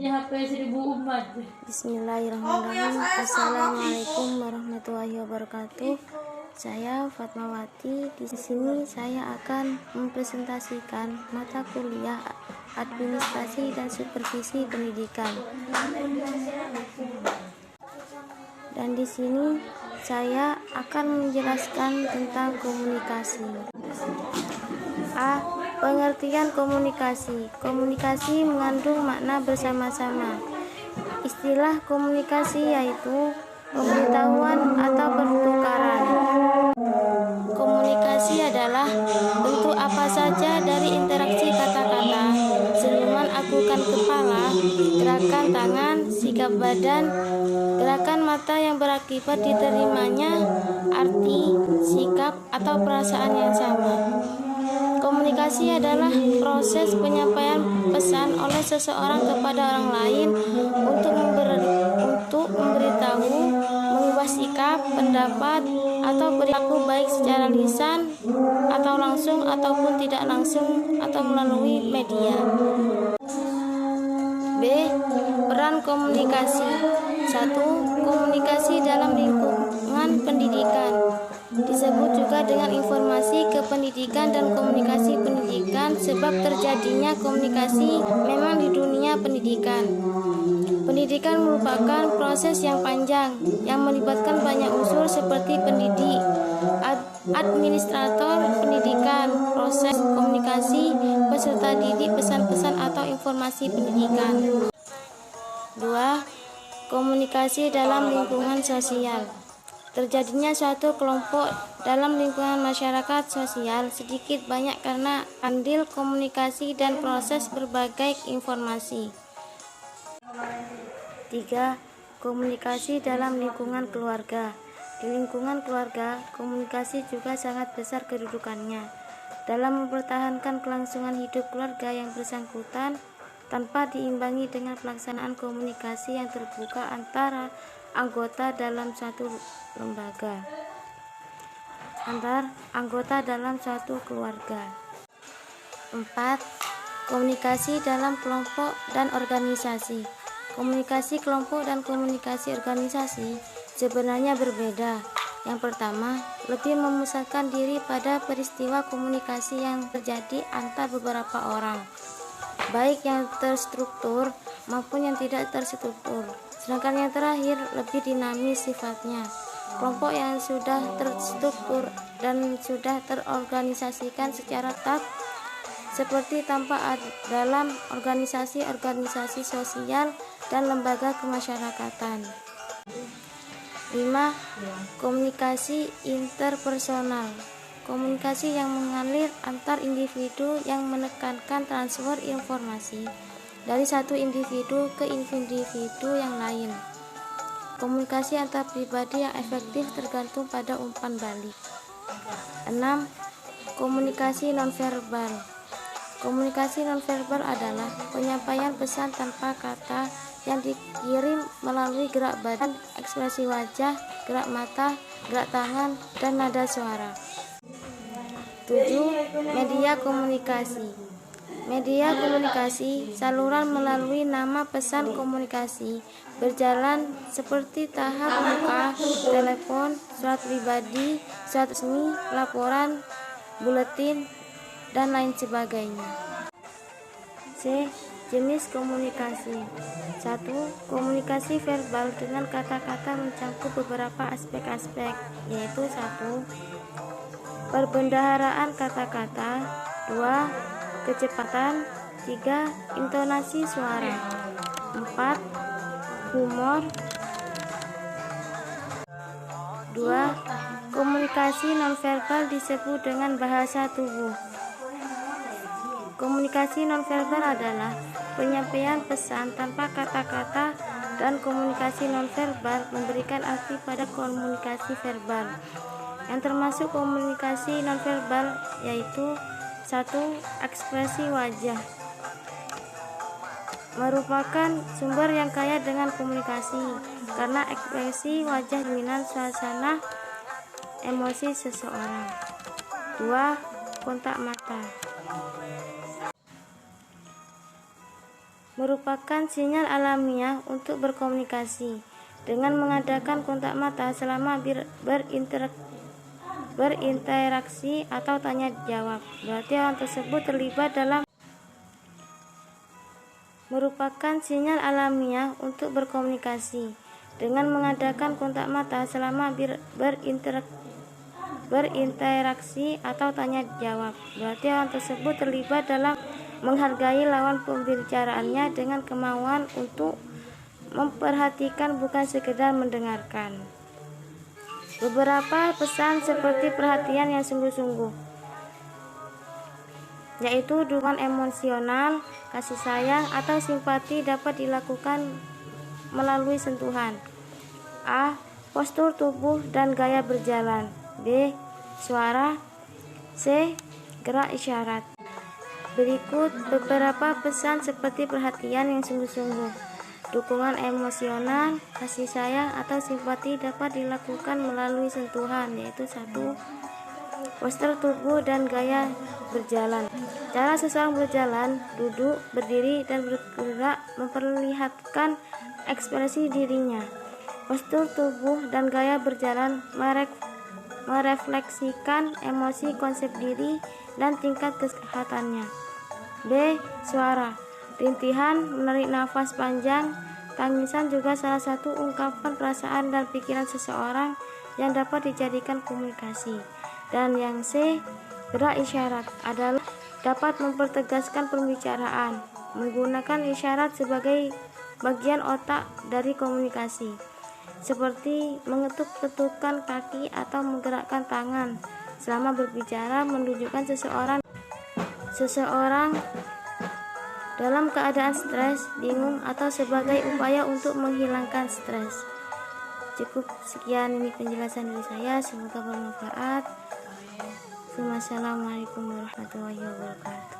Bismillahirrahmanirrahim. Assalamualaikum warahmatullahi wabarakatuh. Saya Fatmawati. Di sini saya akan mempresentasikan mata kuliah Administrasi dan Supervisi Pendidikan. Dan di sini saya akan menjelaskan tentang komunikasi. A. Pengertian komunikasi. Komunikasi mengandung makna bersama-sama. Istilah komunikasi yaitu pemberitahuan atau pertukaran. Komunikasi adalah bentuk apa saja dari interaksi kata-kata, senyuman agukan kepala, gerakan tangan, sikap badan, gerakan mata yang berakibat diterimanya arti, sikap, atau perasaan yang sama. Komunikasi adalah proses penyampaian pesan oleh seseorang kepada orang lain untuk memberitahu, mengubah sikap, pendapat, atau perilaku baik secara lisan atau langsung ataupun tidak langsung atau melalui media. B. Peran komunikasi. 1. Komunikasi dalam lingkungan pendidikan. Disebut juga dengan informasi kependidikan dan komunikasi pendidikan sebab terjadinya komunikasi memang di dunia pendidikan. Pendidikan merupakan proses yang panjang yang melibatkan banyak unsur seperti pendidik, administrator pendidikan, proses komunikasi, peserta didik, pesan-pesan atau informasi pendidikan. 2. Komunikasi dalam lingkungan sosial. Terjadinya suatu kelompok dalam lingkungan masyarakat sosial sedikit banyak karena andil komunikasi dan proses berbagai informasi. 3. Komunikasi dalam lingkungan keluarga. Di lingkungan keluarga, komunikasi juga sangat besar kedudukannya dalam mempertahankan kelangsungan hidup keluarga yang bersangkutan tanpa diimbangi dengan pelaksanaan komunikasi yang terbuka antara anggota dalam suatu lembaga, antar anggota dalam suatu keluarga. 4. Komunikasi dalam kelompok dan organisasi. Komunikasi kelompok dan komunikasi organisasi sebenarnya berbeda. Yang pertama, lebih memusatkan diri pada peristiwa komunikasi yang terjadi antar beberapa orang, baik yang terstruktur maupun yang tidak terstruktur. Sedangkan yang terakhir lebih dinamis sifatnya. Kelompok yang sudah terstruktur dan sudah terorganisasikan secara tetap seperti tampak dalam organisasi-organisasi sosial dan lembaga kemasyarakatan. 5. Komunikasi interpersonal. Komunikasi yang mengalir antar individu yang menekankan transfer informasi dari satu individu ke individu yang lain. Komunikasi antar pribadi yang efektif tergantung pada umpan balik. 6. Komunikasi nonverbal. Komunikasi nonverbal adalah penyampaian pesan tanpa kata yang dikirim melalui gerak badan, ekspresi wajah, gerak mata, gerak tangan, dan nada suara. 7. Media komunikasi. Media komunikasi, saluran melalui nama pesan komunikasi, berjalan seperti tahap muka, telepon, surat pribadi, surat resmi, laporan, buletin, dan lain sebagainya. C. Jenis komunikasi. 1. Komunikasi verbal dengan kata-kata mencakup beberapa aspek-aspek, yaitu 1. Perbendaharaan kata-kata. 2. Kecepatan. 3. Intonasi suara. 4. Humor. 2. Komunikasi nonverbal disebut dengan bahasa tubuh. Komunikasi nonverbal adalah penyampaian pesan tanpa kata-kata, dan komunikasi nonverbal memberikan arti pada komunikasi verbal. Yang termasuk komunikasi nonverbal yaitu 1. Ekspresi wajah. Merupakan sumber yang kaya dengan komunikasi karena ekspresi wajah dominan suasana emosi seseorang. 2. Kontak mata. merupakan sinyal alamiah untuk berkomunikasi dengan mengadakan kontak mata selama berinteraksi atau tanya jawab. Berarti orang tersebut terlibat dalam merupakan sinyal alamiah untuk berkomunikasi dengan mengadakan kontak mata selama berinteraksi atau tanya jawab. Berarti orang tersebut terlibat dalam menghargai lawan pembicaraannya dengan kemauan untuk memperhatikan bukan sekedar mendengarkan. Beberapa pesan seperti perhatian yang sungguh-sungguh, yaitu dukungan emosional, kasih sayang atau simpati dapat dilakukan melalui sentuhan. A. Postur tubuh dan gaya berjalan. B. Suara. C. Gerak isyarat. Berikut beberapa pesan seperti perhatian yang sungguh-sungguh, dukungan emosional, kasih sayang atau simpati dapat dilakukan melalui sentuhan, yaitu 1. Postur tubuh dan gaya berjalan. Cara seseorang berjalan, duduk, berdiri, dan bergerak memperlihatkan ekspresi dirinya. Postur tubuh dan gaya berjalan merefleksikan emosi, konsep diri, dan tingkat kesehatannya. B. Suara. Rintihan, menarik nafas panjang, tangisan juga salah satu ungkapan perasaan dan pikiran seseorang yang dapat dijadikan komunikasi. Dan yang C. Gerak isyarat adalah dapat mempertegaskan pembicaraan, menggunakan isyarat sebagai bagian otak dari komunikasi, seperti mengetuk-ketukkan kaki atau menggerakkan tangan selama berbicara, menunjukkan seseorang dalam keadaan stres, bingung, atau sebagai upaya untuk menghilangkan stres. Cukup sekian ini penjelasan dari saya, semoga bermanfaat. Wassalamualaikum warahmatullahi wabarakatuh.